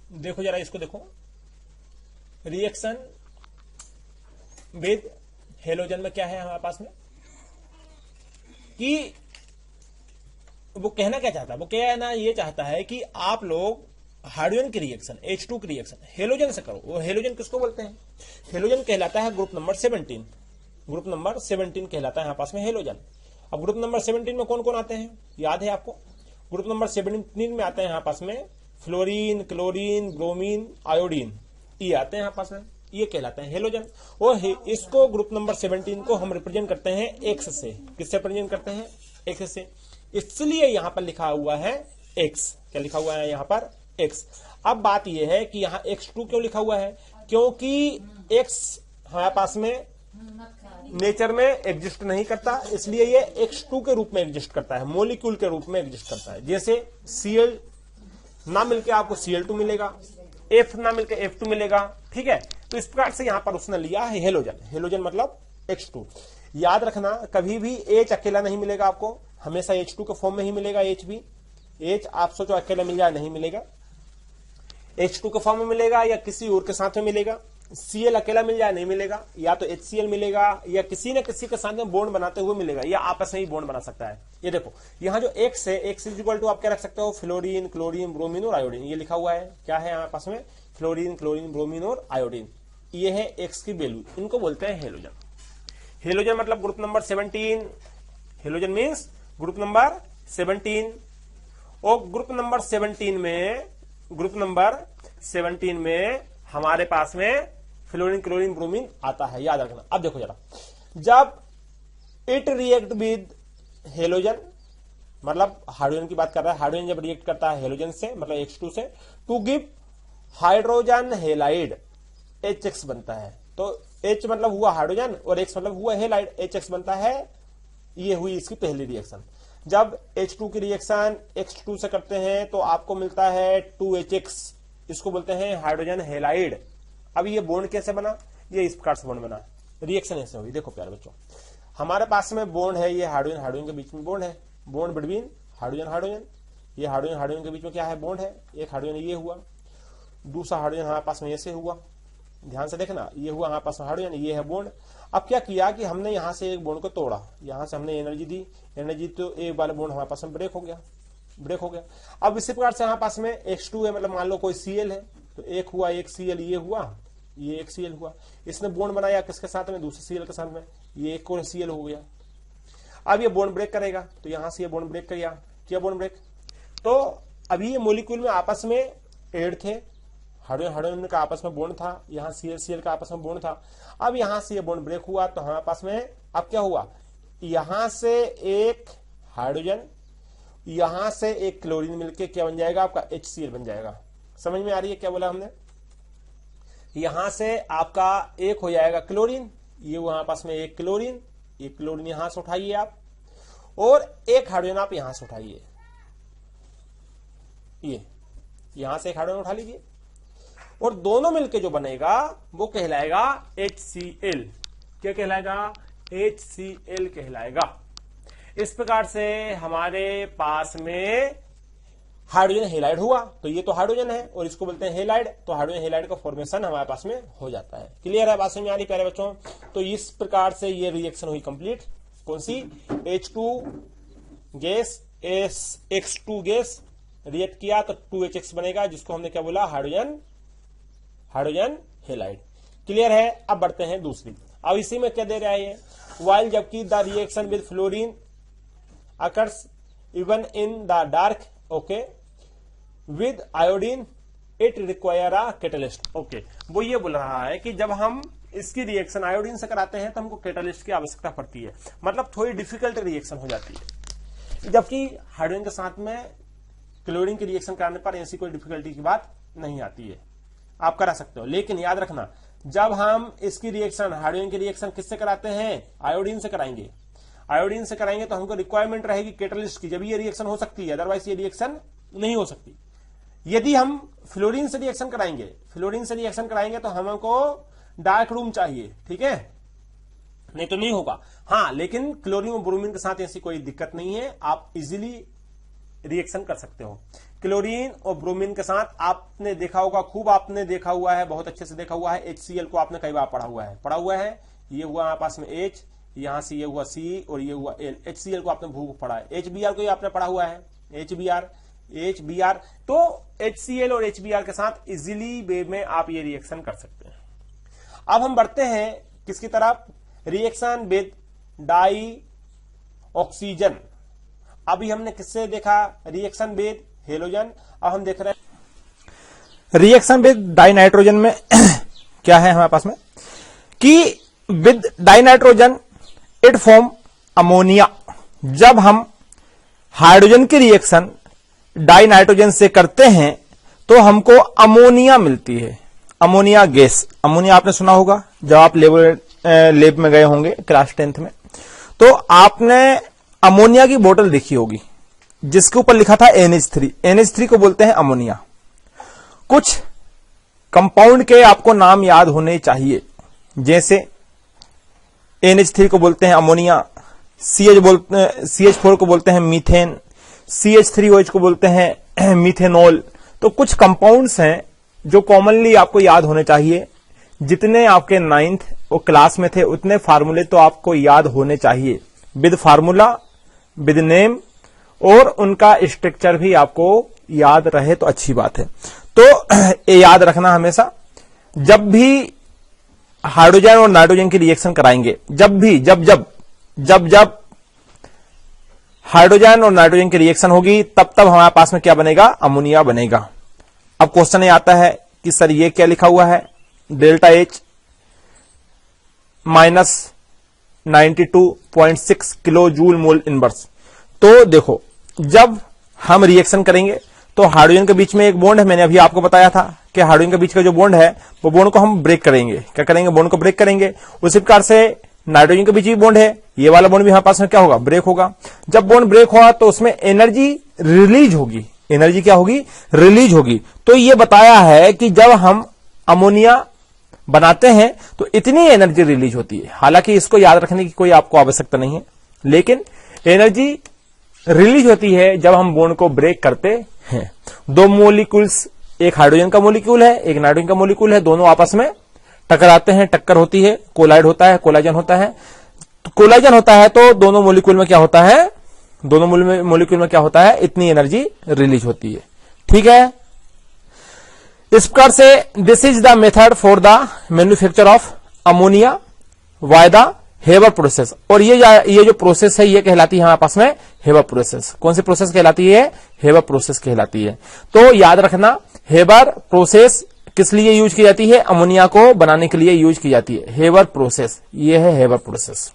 देखो जरा इसको देखो, रिएक्शन विद हेलोजन में क्या है हमारे पास में कि वो कहना क्या चाहता है, वो कहना ये चाहता है कि आप लोग हाइड्रोजन की रिएक्शन H2 की रिएक्शन हेलोजन से करो। वो हेलोजन किसको बोलते हैं? हेलोजन कहलाता है ग्रुप नंबर 17। ग्रुप नंबर 17 कहलाता है यहाँ पास में हेलोजन। अब ग्रुप नंबर 17 में कौन कौन आते हैं, याद है आपको? ग्रुप नंबर 17 में आते हैं यहाँ पास में फ्लोरीन, क्लोरीन, ब्रोमीन, आयोडीन, ये आते हैं यहाँ पास में, ये कहलाते हैं हेलोजन। और इसको ग्रुप नंबर 17 को हम रिप्रेजेंट करते हैं एक्स से। किससे रिप्रेजेंट करते हैं? एक्स से। इसलिए यहां पर लिखा हुआ है एक्स। क्या लिखा हुआ है यहां पर? एक्स। अब बात यह है कि यहां X2 क्यों लिखा हुआ है? क्योंकि एक्स हमारे पास में नेचर में एग्जिस्ट नहीं करता, इसलिए ये X2 के रूप में एग्जिस्ट करता है, मोलिक्यूल के रूप में एग्जिस्ट करता है। जैसे Cl ना मिलके आपको Cl2 मिलेगा, F ना मिलके F2 मिलेगा, ठीक है? तो इस प्रकार से यहां पर उसने लिया है हेलोजन। हेलोजन मतलब X2। याद रखना, कभी भी H अकेला नहीं मिलेगा आपको, हमेशा H2 के फॉर्म में ही मिलेगा। H भी H आप सोचो अकेला मिल जाए, नहीं मिलेगा। H2 के फॉर्म में मिलेगा या किसी और के साथ में मिलेगा। Cl अकेला मिल जाए, नहीं मिलेगा। या तो HCl मिलेगा या किसी न किसी के साथ में बॉन्ड बनाते हुए मिलेगा, या आपस में ही बॉन्ड बना सकता है। ये देखो यहाँ जो X है, X इज इक्वल टू आप क्या रख सकते हो? फ्लोरीन, क्लोरीन, ब्रोमीन और आयोडीन। ये लिखा हुआ है, क्या है हमारे पास में? फ्लोरीन, क्लोरीन, ब्रोमीन और आयोडीन। ये है X की वैल्यू, इनको बोलते हैं हेलोजन। हेलोजन मतलब group number 17। Halogen means group number 17। और ग्रुप नंबर 17 में हमारे पास में फ्लोरीन, क्लोरीन, ब्रोमीन आता है, याद रखना। अब देखो जरा, जब इट रिएक्ट विद हेलोजन, मतलब हाइड्रोजन की बात कर रहा है, हाइड्रोजन जब रिएक्ट करता है हेलोजन से, मतलब X2 से, to give hydrogen halide, HX बनता है। तो H मतलब हुआ हाइड्रोजन और X मतलब हुआ हेलाइड, HX बनता है। ये हुई इसकी पहली रिएक्शन। जब H2 की रिएक्शन X2 से करते हैं तो आपको मिलता है 2HX, इसको बोलते हैं हाइड्रोजन हेलाइड। अब ये बॉन्ड कैसे बना? ये इस प्रकार से बॉन्ड बना, रिएक्शन ऐसे हुई। देखो प्यारे बच्चों, हमारे पास में बॉन्ड है, ये हाइड्रोजन हाइड्रोजन के बीच में बॉन्ड है, बॉन्ड बिटवीन हाइड्रोजन हाइड्रोजन। ये हाइड्रोजन हाइड्रोजन के बीच में क्या है? बॉन्ड है। एक हाइड्रोजन ये हुआ, दूसरा हाइड्रोजन हमारे पास में ऐसे हुआ, ध्यान से देखना, ये हुआ हमारे पास हाइड्रोजन, ये है बॉन्ड। अब क्या किया कि हमने यहां से एक बॉन्ड को तोड़ा, यहां से हमने एनर्जी दी, एनर्जी तो एक वाला बॉन्ड हमारे पास में ब्रेक हो गया। अब इसी प्रकार से हमारे पास में X2 है, मतलब मान लो कोई Cl है, तो एक हुआ, एक Cl ये हुआ, ये एक Cl हुआ। इसने बॉन्ड बनाया किसके साथ में? दूसरे Cl के साथ में, ये एक और Cl हो गया। अब ये बॉन्ड ब्रेक करेगा, तो यहां से ये बॉन्ड ब्रेक किया बॉन्ड ब्रेक। तो अभी ये मोलिक्यूल में आपस में एड थे, हाइड्रोजन हाइड्रोजन का आपस में बॉन्ड था, यहाँ Cl का आपस में बॉन्ड था। अब यहां से ये बॉन्ड ब्रेक हुआ, तो हमारे पास में अब क्या हुआ? यहां से एक हाइड्रोजन, यहां से एक क्लोरीन मिलके क्या बन जाएगा? आपका HCl बन जाएगा। समझ में आ रही है क्या बोला हमने? यहां से आपका एक हो जाएगा क्लोरीन, ये वहां पास में एक क्लोरीन यहां से उठाइए आप, और एक हाइड्रोजन आप यहां से उठाइए, ये यहां से एक हाइड्रोजन उठा लीजिए, और दोनों मिलके जो बनेगा वो कहलाएगा HCl। क्या कहलाएगा? HCl कहलाएगा। इस प्रकार से हमारे पास में हाइड्रोजन हेलाइड हुआ, तो ये तो हाइड्रोजन है और इसको बोलते हैं हेलाइड, तो हाइड्रोजन हेलाइड का फॉर्मेशन हमारे पास में हो जाता है। क्लियर है? बात समझ में आ रही प्यारे बच्चों? तो इस प्रकार से ये रिएक्शन हुई कंप्लीट। कौन सी? H2 gas X2 gas react किया तो 2HX बनेगा, जिसको हमने क्या बोला? Hydrogen halide. क्लियर है? अब बढ़ते हैं दूसरी। अब इसी में क्या दे रहा है ये? वाइल जबकि the reaction with fluorine occurs even in the dark, okay, with iodine it require a catalyst. Okay, वो ये बोल रहा है कि जब हम इसकी रिएक्शन आयोडीन से कराते हैं तो हमको कैटलिस्ट की आवश्यकता पड़ती है, मतलब थोड़ी डिफिकल्ट रिएक्शन हो जाती है। जबकि हाइड्रोजन के साथ में क्लोरीन की रिएक्शन कराने पर ऐसी कोई डिफिकल्टी की बात नहीं आती है, आप करा सकते हो। लेकिन याद रखना, जब हम इसकी रिएक्शन हाइड्रोजन की रिएक्शन किससे कराते हैं? आयोडीन से कराएंगे। आयोडीन से कराएंगे तो हमको रिक्वायरमेंट रहेगी कैटलिस्ट की, जब ये रिएक्शन हो सकती है, अदरवाइज ये रिएक्शन नहीं हो सकती। यदि हम फ्लोरीन से रिएक्शन कराएंगे तो हमको डार्क रूम चाहिए, ठीक है, नहीं तो नहीं होगा। हाँ, लेकिन क्लोरीन और ब्रोमीन के साथ ऐसी कोई दिक्कत नहीं है, आप इजीली रिएक्शन कर सकते हो। क्लोरीन और ब्रोमीन के साथ आपने देखा होगा, खूब आपने देखा हुआ है, बहुत अच्छे से देखा हुआ है, HCl को आपने कई बार पढ़ा हुआ है। ये हुआ हमारे पास में H, यहां से ये हुआ C और ये हुआ L। HCl को आपने खूब पढ़ा है। HBr को आपने पढ़ा हुआ है, HBr। तो HCl और HBr के साथ इजीली वे में आप ये रिएक्शन कर सकते हैं। अब हम बढ़ते हैं किसकी तरफ, रिएक्शन विद डाई ऑक्सीजन। अभी हमने किससे देखा, रिएक्शन विद हेलोजन। अब हम देख रहे हैं रिएक्शन विद डाई नाइट्रोजन में क्या है हमारे पास में कि with die nitrogen it form ammonia. जब हम हाइड्रोजन की रिएक्शन डाई नाइट्रोजन से करते हैं तो हमको अमोनिया मिलती है, अमोनिया गैस। अमोनिया आपने सुना होगा जब आप लेब में गए होंगे क्लास 10th में, तो आपने अमोनिया की बोतल देखी होगी जिसके ऊपर लिखा था NH3। NH3 को बोलते हैं अमोनिया। कुछ कंपाउंड के आपको नाम याद होने चाहिए, जैसे NH3 को बोलते हैं अमोनिया, CH4 को बोलते हैं मीथेन, CH3OH को बोलते हैं मीथेनॉल। तो कुछ कंपाउंड्स हैं जो कॉमनली आपको याद होने चाहिए। जितने आपके 9th और क्लास में थे उतने फार्मूले तो आपको याद होने चाहिए, विद फार्मूला, विद नेम, और उनका स्ट्रक्चर भी आपको याद रहे तो अच्छी बात है। तो ये याद रखना हमेशा, जब भी हाइड्रोजन और नाइट्रोजन की रिएक्शन कराएंगे, जब हाइड्रोजन और नाइट्रोजन की रिएक्शन होगी तब हमारे पास में क्या बनेगा, अमोनिया बनेगा। अब क्वेश्चन ये आता है कि सर ये क्या लिखा हुआ है, delta H minus 92.6 kilo joule mole inverse. तो देखो, जब हम रिएक्शन करेंगे तो हाइड्रोजन के बीच में एक बॉन्ड है, मैंने अभी आपको बताया था कि हाइड्रोजन के बीच का जो बॉन्ड है वो बॉन्ड को हम ब्रेक करेंगे। क्या करेंगे, बॉन्ड को ब्रेक करेंगे। उसी प्रकार से नाइट्रोजन के बीच भी बॉन्ड है, ये वाला बॉन्ड भी हमारे पास में क्या होगा, ब्रेक होगा। जब बॉन्ड ब्रेक होगा तो उसमें एनर्जी रिलीज होगी, एनर्जी क्या होगी, रिलीज होगी। तो ये बताया है कि जब हम अमोनिया बनाते हैं तो इतनी एनर्जी रिलीज होती है। हालांकि इसको याद रखने की कोई आपको आवश्यकता नहीं है, लेकिन एनर्जी रिलीज होती है जब हम बॉन्ड को ब्रेक करते हैं। दो मॉलिक्यूल्स, एक हाइड्रोजन का मॉलिक्यूल है, एक नाइट्रोजन का मॉलिक्यूल है, दोनों आपस में टकराते हैं, टक्कर होती है, कोलाइड होता है, कोलाजन होता है। तो कोलाजन होता है तो दोनों मॉलिक्यूल में क्या होता है, दोनों मॉलिक्यूल में क्या होता है, इतनी एनर्जी रिलीज होती है। ठीक है, इस प्रकार से this is the method for the manufacture of ammonia by the Haber process. और ये जो प्रोसेस है ये कहलाती है हमारे पास में हेबर प्रोसेस। कौन सी प्रोसेस कहलाती है, हेबर प्रोसेस कहलाती है। तो याद रखना, हेबर प्रोसेस किस लिए यूज की जाती है, अमोनिया को बनाने के लिए यूज की जाती है, हेबर प्रोसेस। ये है हेबर प्रोसेस।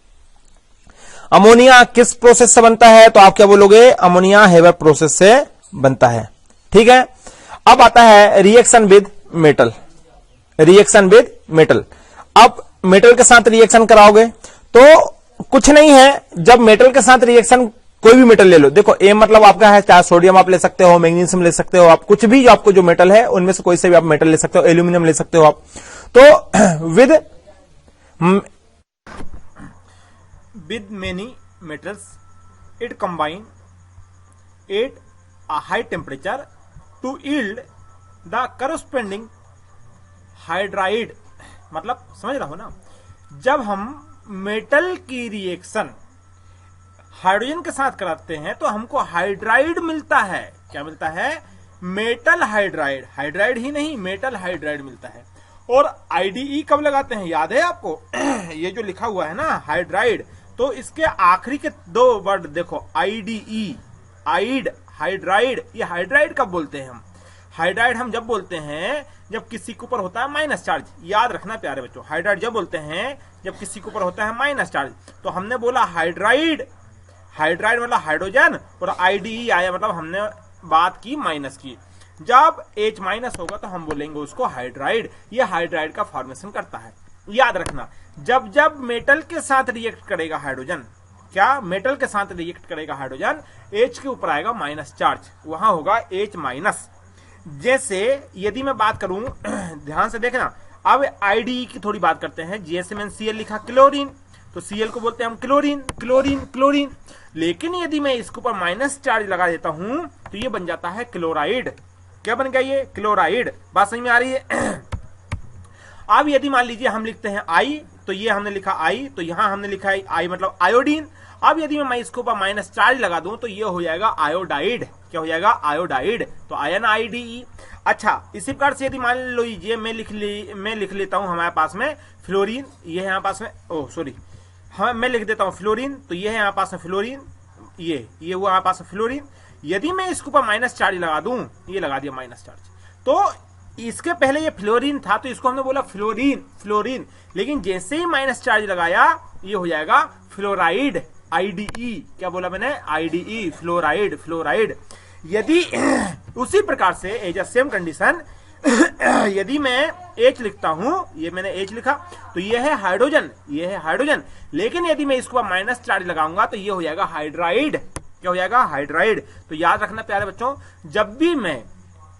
अमोनिया किस प्रोसेस से बनता है, तो आप क्या बोलोगे, अमोनिया हेबर प्रोसेस से बनता है। ठीक है, अब आता है reaction with metal. Reaction with metal, अब मेटल के साथ रिएक्शन कराओगे तो कुछ नहीं है, जब मेटल के साथ रिएक्शन, कोई भी मेटल ले लो, देखो ए मतलब आपका है, चाहे सोडियम आप ले सकते हो, मैग्नीशियम ले सकते हो आप, कुछ भी आपको जो मेटल है उनमें से कोई से भी आप मेटल ले सकते हो, एल्यूमिनियम ले सकते हो आप। तो with many metals it combine at a high temperature to yield the corresponding hydride. मतलब समझ रहा हो ना, जब हम मेटल की रिएक्शन हाइड्रोजन के साथ कराते हैं तो हमको हाइड्राइड मिलता है। क्या मिलता है, मेटल हाइड्राइड। हाइड्राइड ही नहीं, मेटल हाइड्राइड मिलता है। और आईडीई कब लगाते हैं, याद है आपको ये जो लिखा हुआ है ना हाइड्राइड, तो इसके आखिरी के दो वर्ड देखो, आईडीई, आइड, हाइड्राइड। ये हाइड्राइड कब बोलते हैं हम, हाइड्राइड हम जब बोलते हैं जब किसी के ऊपर होता है माइनस चार्ज। याद रखना प्यारे बच्चों, हाइड्राइड जब बोलते हैं जब किसी के ऊपर होता है माइनस चार्ज। तो हमने बोला हाइड्राइड, हाइड्राइड मतलब हाइड्रोजन, और आईडीई आया मतलब हमने बात की माइनस की। जब H माइनस होगा तो हम बोलेंगे उसको हाइड्राइड। ये हाइड्राइड का फॉर्मेशन करता है। याद रखना, जब जब मेटल के साथ रिएक्ट करेगा हाइड्रोजन, क्या मेटल के साथ रिएक्ट करेगा हाइड्रोजन, H के ऊपर आएगा माइनस चार्ज, वहां होगा H माइनस। जैसे यदि मैं बात करूं ध्यान से देखना, अब आईडीई की थोड़ी बात करते हैं। GSMnCl लिखा क्लोरीन, तो Cl को बोलते हैं हम क्लोरीन, क्लोरीन, क्लोरीन। लेकिन यदि मैं इसके ऊपर माइनस चार्ज लगा देता हूं तो ये बन जाता है क्लोराइड। क्या बन गया ये? क्लोराइड। बात समझ में आ रही है? अब यदि मान लीजिए हम लिखते हैं आई, तो ये हमने लिखा आई, तो यहां हमने लिखा है आई मतलब आयोडीन। अब यदि मैं इसके ऊपर माइनस चार्ज लगा दूं तो ये हो जाएगा आयोडाइड। क्या हो जाएगा? आयोडाइड। तो आयन IDE। अच्छा, इसी प्रकार से यदि मान लीजिए मैं लिख लेता हूं हमारे पास में फ्लोरीन, ये है यहाँ पास में, ओह सॉरी, हाँ मैं लिख देता हूं फ्लोरीन, तो ये है यहाँ पास में फ्लोरीन, ये हुआ हमारे पास में फ्लोरीन। यदि मैं इसके ऊपर माइनस चार्ज लगा दूं, ये लगा दिया माइनस चार्ज, तो इसके पहले ये फ्लोरीन था तो इसको हमने बोला फ्लोरीन, फ्लोरीन। लेकिन जैसे ही माइनस चार्ज लगाया ये हो जाएगा फ्लोराइड, IDE। क्या बोला मैंने? IDE, fluoride, fluoride. यदि उसी प्रकार से एज अ सेम कंडीशन यदि मैं H लिखता हूं, ये मैंने H लिखा, तो ये है हाइड्रोजन, ये है हाइड्रोजन। लेकिन यदि मैं इसको माइनस चार्ज लगाऊंगा तो ये हो जाएगा हाइड्राइड। क्या हो जाएगा? हाइड्राइड। तो याद रखना प्यारे बच्चों, जब भी मैं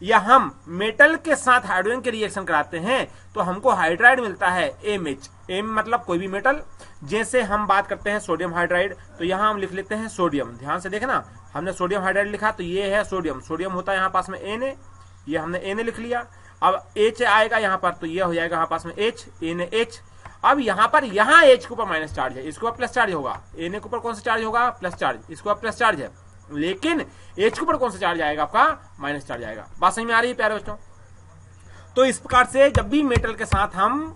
या हम मेटल के साथ हाइड्रोजन के रिएक्शन कराते हैं तो हमको हाइड्राइड मिलता है MH। M मतलब कोई भी मेटल। जैसे हम बात करते हैं सोडियम हाइड्राइड, तो यहां हम लिख लेते हैं सोडियम। ध्यान से देखना, हमने सोडियम हाइड्राइड लिखा तो ये है सोडियम। सोडियम होता है यहाँ पास में Na, ये हमने Na लिख लिया। अब H आएगा यहाँ पर, तो ये हो जाएगा यहाँ पास में H, NaH। अब यहाँ पर यहाँ H के ऊपर माइनस चार्ज है, इसके ऊपर प्लस चार्ज होगा। Na के ऊपर कौन सा चार्ज होगा? Plus charge. इसके ऊपर प्लस चार्ज है, लेकिन H के ऊपर कौन सा चार्ज आएगा? आपका माइनस चार्ज आएगा। बात समझ में आ रही है प्यारे बच्चों? तो इस प्रकार से जब भी मेटल के साथ हम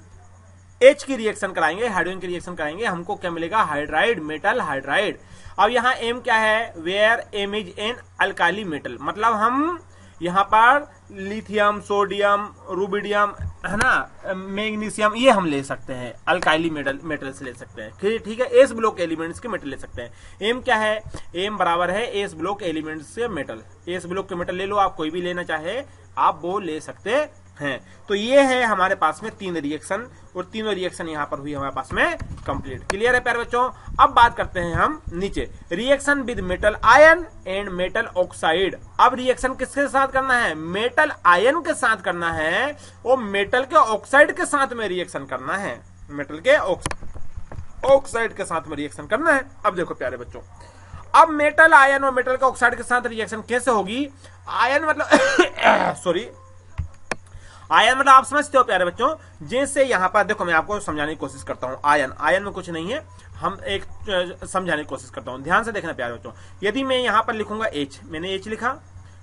H की रिएक्शन कराएंगे, हाइड्रोजन की रिएक्शन कराएंगे, हमको क्या मिलेगा? Hydride, metal hydride. अब यहाँ M क्या है? Where M is an alkali metal, मतलब हम यहाँ पर लिथियम, सोडियम, रुबिडियम, है ना, मैग्नीशियम, ये हम ले सकते हैं, अल्काइली मेटल से ले सकते हैं। ठीक है, एस ब्लॉक एलिमेंट्स के मेटल ले सकते हैं। एम क्या है? एम बराबर है एस ब्लॉक एलिमेंट्स से मेटल। एस ब्लॉक के मेटल ले लो, आप कोई भी लेना चाहे आप वो ले सकते हैं। तो ये है हमारे पास में 3 रिएक्शन, और तीनों रिएक्शन यहाँ पर हुई हमारे पास में कंप्लीट। क्लियर है प्यारे बच्चों? अब बात करते हैं हम नीचे, reaction with metal ion and metal oxide. अब रिएक्शन किसके साथ करना है? मेटल आयन के साथ करना है, और मेटल के ऑक्साइड के साथ में रिएक्शन करना है। मेटल के ऑक्साइड के साथ में रिएक्शन करना है। अब देखो प्यारे बच्चों, अब मेटल आयन और मेटल के ऑक्साइड के साथ रिएक्शन कैसे होगी? आयन मतलब सॉरी, आयन मतलब आप समझते हो प्यारे बच्चों, जैसे यहां पर देखो मैं आपको समझाने की कोशिश करता हूं। आयन में कुछ नहीं है, हम एक समझाने की कोशिश करता हूं। ध्यान से देखना प्यारे बच्चों, यदि मैं यहां पर लिखूंगा H, मैंने H लिखा,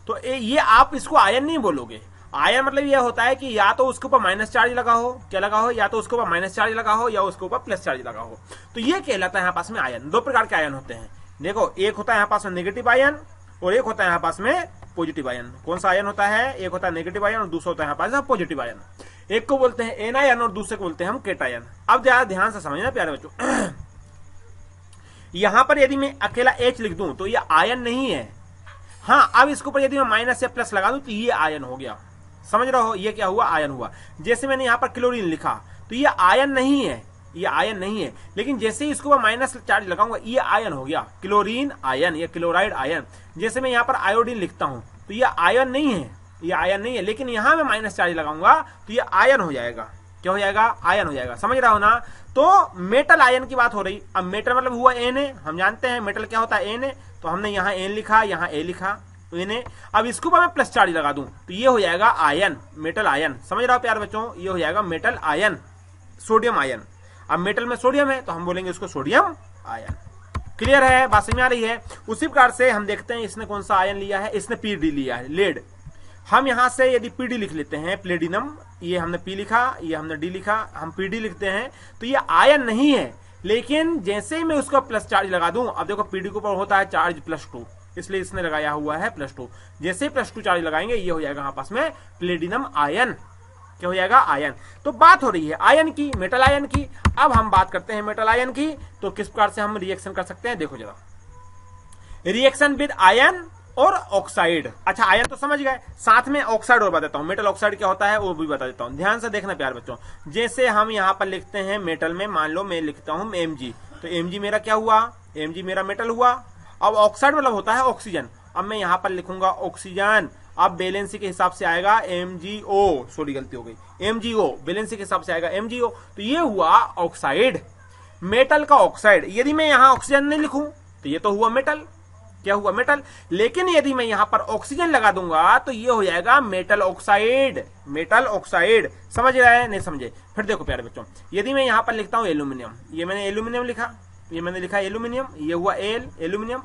तो ये आप इसको आयन नहीं बोलोगे। आयन मतलब यह होता है कि या तो उसके ऊपर माइनस चार्ज लगा हो, क्या लगा हो? या तो उसके ऊपर माइनस चार्ज लगा हो या उसके ऊपर प्लस चार्ज लगा हो, तो ये कहलाता है यहाँ पास में आयन। 2 प्रकार के आयन होते हैं। देखो, एक होता है यहाँ पास में नेगेटिव आयन, और एक होता है यहाँ पास में पॉजिटिव आयन। कौन सा आयन होता है? एक होता है नेगेटिव आयन और दूसरा होता है यहाँ पास पॉजिटिव आयन। एक को बोलते हैं एन आयन और दूसरे को बोलते हैं हम केटायन। अब ध्यान से समझना प्यारे बच्चों, यहां पर यदि मैं अकेला H लिख दूं तो ये आयन नहीं है। हाँ, अब इसके ऊपर यदि मैं माइनस या प्लस लगा दूं तो ये आयन हो गया। समझ रहे हो? ये क्या हुआ? आयन हुआ। जैसे मैंने यहां पर क्लोरीन लिखा तो ये आयन नहीं है, ये आयन नहीं है, लेकिन जैसे ही इसके ऊपर माइनस चार्ज लगाऊंगा ये आयन हो गया, क्लोरीन आयन या क्लोराइड आयन। जैसे मैं यहाँ पर आयोडीन लिखता हूं तो ये आयन नहीं है, ये आयन नहीं है, लेकिन यहां मैं माइनस चार्ज लगाऊंगा तो ये आयन हो जाएगा। क्या हो जाएगा? आयन हो जाएगा। समझ रहा हो ना? तो मेटल आयन की बात हो रही। अब मेटल मतलब हुआ Na, हम जानते हैं मेटल क्या होता है Na, तो हमने यहाँ N लिखा, यहाँ A लिखा Na। अब इसके ऊपर मैं प्लस चार्ज लगा दूं तो ये हो जाएगा आयन, मेटल आयन। समझ रहा हो प्यारे बच्चों? ये हो जाएगा मेटल आयन, सोडियम आयन। अब मेटल में सोडियम है तो हम बोलेंगे इसको सोडियम आयन। क्लियर है? बात समझ में आ रही है? उसी प्रकार से हम देखते हैं इसने कौन सा आयन लिया है, इसने पीडी लिया है, लेड। हम यहां से यदि पीडी लिख लेते हैं, प्लेडिनम, ये हमने पी लिखा, ये हमने डी लिखा, हम पीडी लिखते हैं तो ये आयन नहीं है, लेकिन जैसे ही मैं उसका प्लस चार्ज लगा दूं, अब देखो पीडी के ऊपर होता है चार्ज +2, इसलिए इसने लगाया हुआ है +2। जैसे ही +2 चार्ज लगाएंगे ये हो जाएगा यहाँ पास में प्लेडिनम आयन। क्या हो जाएगा? आयन। तो बात हो रही है आयन की, मेटल आयन की। अब हम बात करते हैं मेटल आयन की, तो किस प्रकार से हम रिएक्शन कर सकते हैं देखो जरा। रिएक्शन विद आयन और ऑक्साइड। अच्छा, आयन तो समझ गए, साथ में ऑक्साइड और बताता हूं, मेटल ऑक्साइड क्या होता है वो भी बता देता हूं। ध्यान से देखना प्यारे बच्चों, जैसे हम यहां पर लिखते हैं मेटल में, मान लो मैं लिखता हूं Mg, तो Mg मेरा क्या हुआ? Mg मेरा मेटल हुआ। अब ऑक्साइड मतलब होता है ऑक्सीजन। अब मैं यहां पर लिखूंगा ऑक्सीजन, अब बैलेंसी के हिसाब से आएगा MgO, सॉरी गलती हो गई, MgO, बैलेंसी के हिसाब से आएगा MgO, तो ये हुआ ऑक्साइड। मेटल का ऑक्साइड, यदि मैं यहां ऑक्सीजन नहीं लिखूं तो ये तो हुआ मेटल, क्या हुआ मेटल, लेकिन यदि मैं यहां पर ऑक्सीजन लगा दूंगा तो ये हो जाएगा मेटल ऑक्साइड, मेटल ऑक्साइड। समझ रहे हैं नहीं समझे? फिर देखो प्यारे बच्चों, यदि मैं यहां पर लिखता हूं एल्यूमिनियम, ये मैंने एल्यूमिनियम लिखा, ये मैंने लिखा एल्यूमिनियम, ये हुआ एल्यूमिनियम।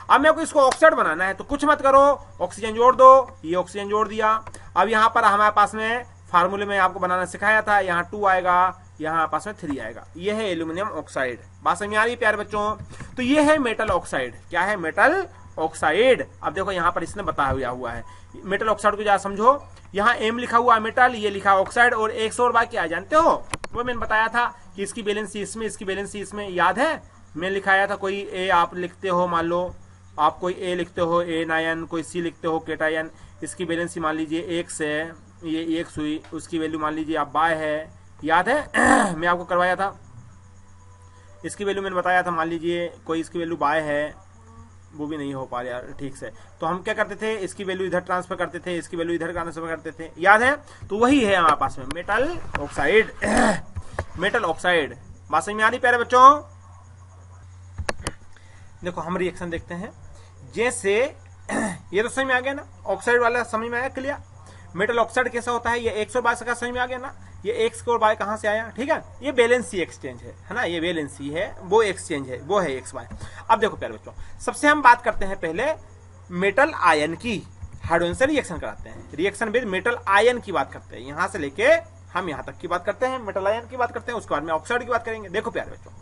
अब मेरे को इसको ऑक्साइड बनाना है तो कुछ मत करो, ऑक्सीजन जोड़ दो, ये ऑक्सीजन जोड़ दिया। अब यहां पर हमारे पास में फार्मूले में आपको बनाना सिखाया था, यहाँ 2 आएगा, यहाँ पास में 3 आएगा, ये है एल्यूमिनियम ऑक्साइड। बात समझ में आ रही है प्यारे बच्चों? तो ये है मेटल ऑक्साइड। क्या है? Metal oxide. अब देखो यहाँ पर इसने बताया हुआ है मेटल ऑक्साइड को, जरा समझो। यहाँ एम लिखा हुआ है मेटल, ये लिखा ऑक्साइड, और एक और बात क्या जानते हो? वो मैंने बताया था कि इसकी वैलेंसी इसमें, इसकी वैलेंसी इसमें, याद है? मैंने लिखाया था कोई ए आप लिखते हो, मान लो आप कोई ए लिखते हो एनायन, कोई सी लिखते हो केटायन, इसकी वैलेंसी मान लीजिए x है, ये x हुई, उसकी वैल्यू मान लीजिए आप बाय है, याद है? मैं आपको करवाया था, इसकी वैल्यू मैंने बताया था, मान लीजिए कोई इसकी वैल्यू बाय है, वो भी नहीं हो पा रहा ठीक से, तो हम क्या करते थे, इसकी वैल्यू इधर ट्रांसफर करते थे, इसकी वैल्यू इधर ट्रांसफर करते थे, याद है? तो वही है हमारे पास में मेटल ऑक्साइड। Metal oxide. बात समझ में आ रही प्यारे बच्चों? देखो हम रिएक्शन देखते हैं, जैसे ये तो समझ में आ गया ना, ऑक्साइड वाला समझ में आया क्लियर? मेटल ऑक्साइड कैसा होता है, ये 122 का समझ में आ गया ना, ये x और y कहां से आया, ठीक है? ये वैलेंसी एक्सचेंज है ना, ये वैलेंसी है, वो एक्सचेंज है, वो है x y। अब देखो प्यारे बच्चों, सबसे हम बात करते हैं पहले मेटल आयन की, हाइड्रोजन से रिएक्शन कराते हैं, रिएक्शन विद मेटल आयन की बात करते हैं, यहां से लेके हम यहां तक की बात करते हैं, मेटल आयन की बात करते हैं, उसके बाद में ऑक्साइड की बात करेंगे। देखो प्यारे बच्चों,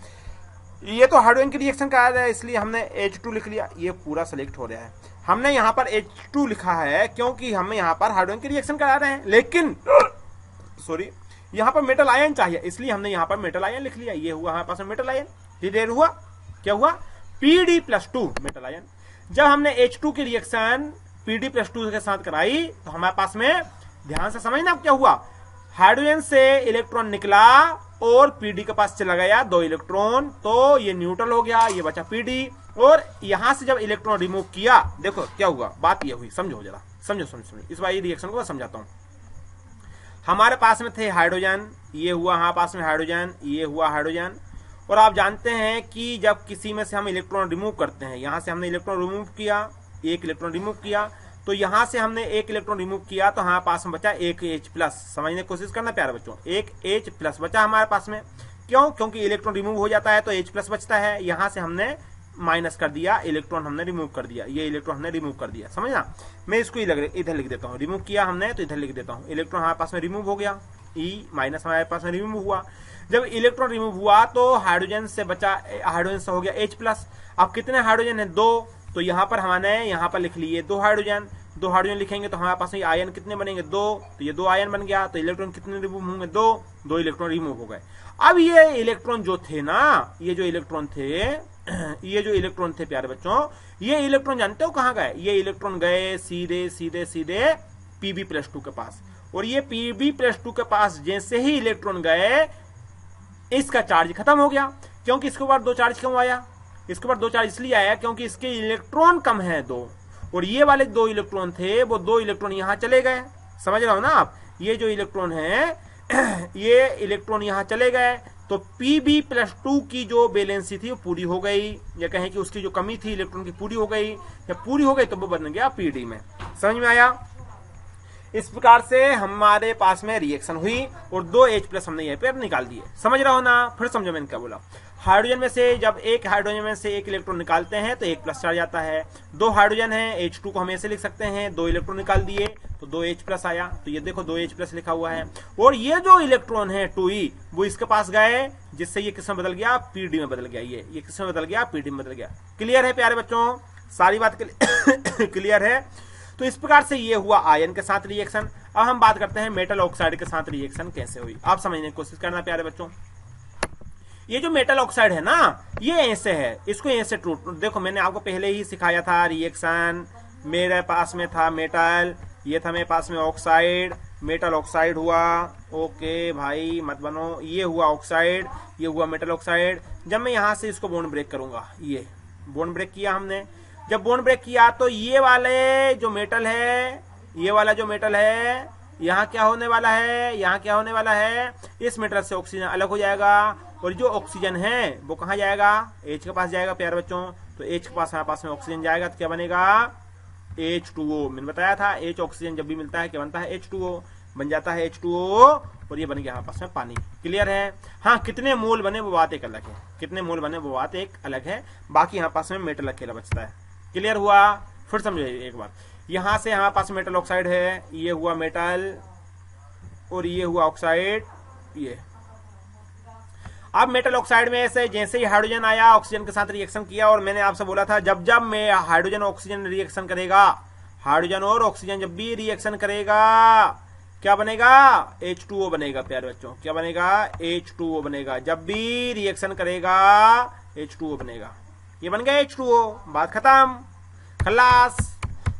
ये तो हाइड्रोजन की रिएक्शन करा रहा है, इसलिए हमने H2 लिख लिया, ये पूरा सेलेक्ट हो रहा है। हमने यहाँ पर H2 लिखा है क्योंकि हम यहाँ पर हाइड्रोजन की रिएक्शन करा रहे हैं, लेकिन सॉरी यहाँ पर मेटल आयन चाहिए, इसलिए हमने यहाँ पर मेटल आयन लिख लिया, ये हुआ हमारे पास में मेटल आयन। क्लियर हुआ? क्या हुआ? Pd+2 metal ion. जब हमने H2 की रिएक्शन Pd+2 के साथ कराई तो हमारे पास में, ध्यान से समझना क्या हुआ, हाइड्रोजन से इलेक्ट्रॉन निकला और पीडी के पास चला गया 2 इलेक्ट्रॉन, तो ये न्यूट्रल हो गया, ये बचा पीडी, और यहां से जब इलेक्ट्रॉन रिमूव किया, देखो क्या हुआ, बात ये हुई, समझो जरा, समझो इस बार ये रिएक्शन को समझाता हूं। हमारे पास में थे हाइड्रोजन, ये हुआ हमारे पास में हाइड्रोजन, ये हुआ हाइड्रोजन, और आप जानते हैं कि जब किसी में से हम इलेक्ट्रॉन रिमूव करते हैं, यहां से हमने इलेक्ट्रॉन रिमूव किया, 1 इलेक्ट्रॉन रिमूव किया, तो यहां से हमने 1 इलेक्ट्रॉन रिमूव किया, तो हमारे पास में बचा 1 H+। समझने की कोशिश करना प्यारे बच्चों, 1 H+ बचा हमारे पास में। क्यों? क्योंकि इलेक्ट्रॉन रिमूव हो जाता है तो H+ बचता है, यहां से हमने माइनस कर दिया, इलेक्ट्रॉन हमने रिमूव कर दिया, ये इलेक्ट्रॉन हमने रिमूव कर दिया, समझना? मैं इसको इधर लिख देता हूँ, रिमूव किया हमने तो इधर लिख देता हूँ, इलेक्ट्रॉन हमारे पास में रिमूव हो गया, E- हमारे पास में रिमूव हुआ। जब इलेक्ट्रॉन रिमूव हुआ तो हाइड्रोजन से बचा, हाइड्रोजन से हो गया H+। अब कितने हाइड्रोजन है? 2, तो यहाँ पर हमने यहाँ पर लिख लिए 2 हाइड्रोजन, 2 हाइड्रोजन लिखेंगे तो हमारे पास में आयन कितने बनेंगे? 2, तो ये 2 आयन बन गया, तो इलेक्ट्रॉन कितने रिमूव होंगे? 2 इलेक्ट्रॉन रिमूव हो गए। अब ये इलेक्ट्रॉन जो थे ना, ये जो इलेक्ट्रॉन थे प्यारे बच्चों, ये इलेक्ट्रॉन जानते हो कहाँ गए? ये इलेक्ट्रॉन गए सीधे Pb+2 के पास, और ये Pb+2 के पास जैसे ही इलेक्ट्रॉन गए, इसका चार्ज खत्म हो गया, क्योंकि इसके बाद 2 चार्ज क्यों आया? इसके बाद 2 चार्ज इसलिए आया क्योंकि इसके इलेक्ट्रॉन कम है 2, और ये वाले 2 इलेक्ट्रॉन थे, वो 2 इलेक्ट्रॉन यहां चले गए। समझ रहे हो ना आप? ये जो इलेक्ट्रॉन है ये इलेक्ट्रॉन यहां चले गए, तो Pb+2 की जो वैलेंसी थी वो पूरी हो गई, या कहें कि उसकी जो कमी थी इलेक्ट्रॉन की पूरी हो गई, जब पूरी हो गई तो वो बन गया Pd में। समझ में आया? इस प्रकार से हमारे पास में रिएक्शन हुई और 2 H+ हमने यहीं पे निकाल दिए। समझ रहे हो ना? फिर समझो मैंने क्या बोला। हाइड्रोजन में से जब एक हाइड्रोजन में से 1 इलेक्ट्रॉन निकालते हैं तो 1+ चार्ज आता है। 2 हाइड्रोजन है, H2 को हम ऐसे लिख सकते हैं, 2 इलेक्ट्रॉन निकाल दिए तो 2 H+ आया, तो ये देखो 2 H+ लिखा हुआ है, और ये जो इलेक्ट्रॉन है 2e वो इसके पास गए, जिससे ये किस में बदल गया? Pd में बदल गया, ये किस में बदल गया? Pd में बदल गया। क्लियर है प्यारे बच्चों? सारी बात क्लियर है? तो इस प्रकार से ये हुआ आयन के साथ रिएक्शन। अब हम बात करते हैं मेटल ऑक्साइड के साथ रिएक्शन कैसे हुई, आप समझने की कोशिश करना प्यारे बच्चों। ये जो मेटल ऑक्साइड है ना, ये ऐसे है, इसको ऐसे टूट, देखो मैंने आपको पहले ही सिखाया था रिएक्शन, मेरे पास में था मेटल, ये था मेरे पास में ऑक्साइड, मेटल ऑक्साइड हुआ, ओके भाई मत बनो, ये हुआ ऑक्साइड, ये हुआ मेटल ऑक्साइड। जब मैं यहां से इसको बॉन्ड ब्रेक करूंगा, ये बॉन्ड ब्रेक किया हमने, जब बॉन्ड ब्रेक किया तो ये वाले जो मेटल है, ये वाला जो मेटल है, यहाँ क्या होने वाला है? यहाँ क्या होने वाला है? इस मेटल से ऑक्सीजन अलग हो जाएगा और जो ऑक्सीजन है वो कहाँ जाएगा, H के पास जाएगा प्यारे बच्चों। तो H के पास हमारे पास में ऑक्सीजन जाएगा तो क्या बनेगा, H2O। मैंने बताया था H ऑक्सीजन जब भी मिलता है क्या बनता है, H2O बन जाता है, H2O, और ये बन गया हमारे पास में पानी। क्लियर है। हाँ, कितने मोल बने वो बात एक अलग है, कितने मोल बने वो बात एक अलग है, बाकी यहाँ पास में मेटल अकेला बचता है। क्लियर हुआ। फिर समझो एक बार, यहां से हमारे पास मेटल ऑक्साइड है, ये हुआ मेटल और ये हुआ ऑक्साइड, ये। अब मेटल ऑक्साइड में से जैसे ही हाइड्रोजन आया, ऑक्सीजन के साथ रिएक्शन किया, और मैंने आपसे बोला था जब जब मैं हाइड्रोजन ऑक्सीजन रिएक्शन करेगा, हाइड्रोजन और ऑक्सीजन जब भी रिएक्शन करेगा क्या बनेगा, H2O बनेगा प्यारे बच्चों। क्या बनेगा, H2O बनेगा। जब भी रिएक्शन करेगा H2O बनेगा। ये बन गया H2O, बात खत्म, खलास।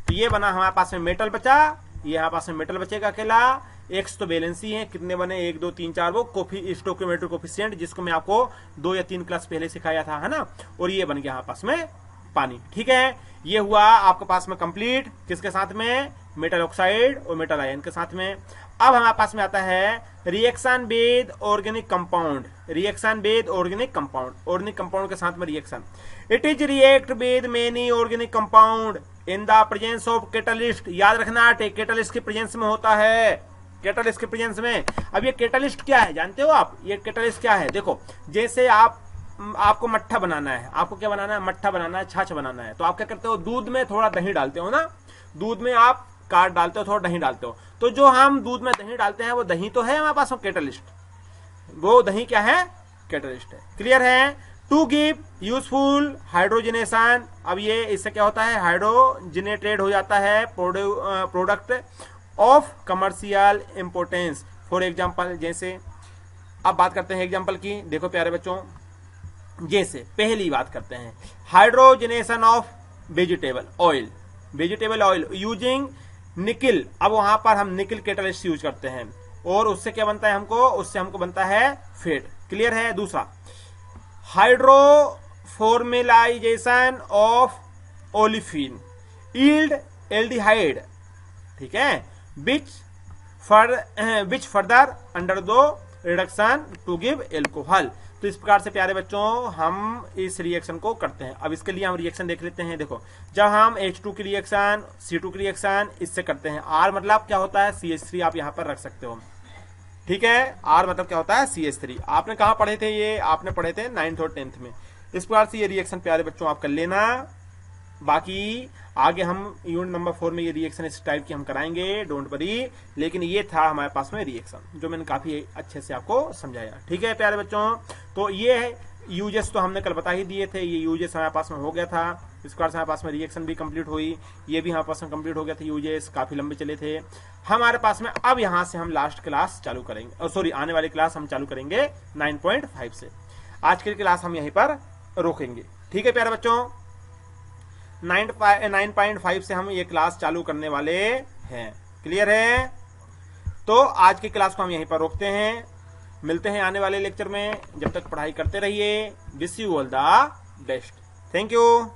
तो ये बना हमारे पास में मेटल बचा, ये हमारे पास में मेटल बचेगा अकेला। एक्स तो बैलेंसी है, कितने बने 1 2 3 4, वो स्टोइकियोमेट्रिक कोफिशिएंट जिसको मैं आपको 2 या 3 क्लास पहले सिखाया था, है ना। और ये बन गया हमारे पास में पानी। ठीक है, ये हुआ आपके पास में कंप्लीट, किसके साथ में, मेटल ऑक्साइड और मेटल आयन के साथ में। अब हमारे पास में आता है reaction with organic compound, reaction with organic compound, organic compound के साथ में reaction. It is react with many organic compound in the presence of catalyst. याद रखना, कैटलिस्ट के प्रेजेंस में होता है, कैटलिस्ट के प्रेजेंस में। अब ये कैटलिस्ट क्या है जानते हो आप, ये कैटलिस्ट क्या है, देखो जैसे आपको मट्ठा बनाना है, आपको क्या बनाना है, मट्ठा बनाना है, छाछ बनाना है, तो आप क्या करते हो, दूध में थोड़ा दही डालते हो ना, दूध में आप काट डालते हो, थोड़ा दही डालते हो। तो जो हम दूध में दही डालते हैं वो दही तो है हमारे पास कैटलिस्ट, वो दही क्या है, कैटलिस्ट है। क्लियर है। टू गिव यूजफुल हाइड्रोजनेशन, अब ये इससे क्या होता है, हाइड्रोजनेटेड हो जाता है product of commercial importance. For example, जैसे अब बात करते हैं एग्जाम्पल की, देखो प्यारे बच्चों, जैसे पहली बात करते हैं hydrogenation of vegetable oil, vegetable oil using nickel. अब वहां पर हम निकिल कैटलिस्ट यूज करते हैं, और उससे क्या बनता है हमको, उससे हमको बनता है फेट। क्लियर है। दूसरा, हाइड्रोफॉर्मेलाइजेशन ऑफ ओलिफिन यील्ड एल्डिहाइड, ठीक है, विच फर्दर अंडर दो रिडक्शन टू गिव एल्कोहल। तो इस प्रकार से प्यारे बच्चों हम इस रिएक्शन को करते हैं। अब इसके लिए हम रिएक्शन देख लेते हैं। देखो, जब हम H2 की रिएक्शन, C2 की रिएक्शन इससे करते हैं, R मतलब क्या होता है, CH3 आप यहां पर रख सकते हो। ठीक है, R मतलब क्या होता है, CH3। आपने कहां पढ़े थे ये, आपने पढ़े थे 9th और 10th में। इस प्रकार से ये रिएक्शन प्यारे बच्चों आप कर लेना। बाकी आगे हम यूनिट नंबर 4 में ये रिएक्शन इस टाइप की हम कराएंगे, डोंट वरी। लेकिन ये था हमारे पास में रिएक्शन जो मैंने काफी अच्छे से आपको समझाया। ठीक है प्यारे बच्चों, तो ये यूजेस तो हमने कल बता ही दिए थे, ये यूजेस हमारे पास में हो गया था। इस प्रकार से हमारे पास में रिएक्शन भी कंप्लीट हुई, ये भी हमारे पास में कंप्लीट हो गया था, यूजेस काफी लंबे चले थे हमारे पास में। अब यहां से हम लास्ट क्लास चालू करेंगे, सॉरी आने वाली क्लास हम चालू करेंगे 9.5 से। आज की क्लास हम यहीं पर रोकेंगे। ठीक है प्यारे बच्चों, 9.5 से हम ये क्लास चालू करने वाले हैं। क्लियर है। तो आज की क्लास को हम यहीं पर रोकते हैं, मिलते हैं आने वाले लेक्चर में। जब तक पढ़ाई करते रहिए। Wish you all the best. Thank you.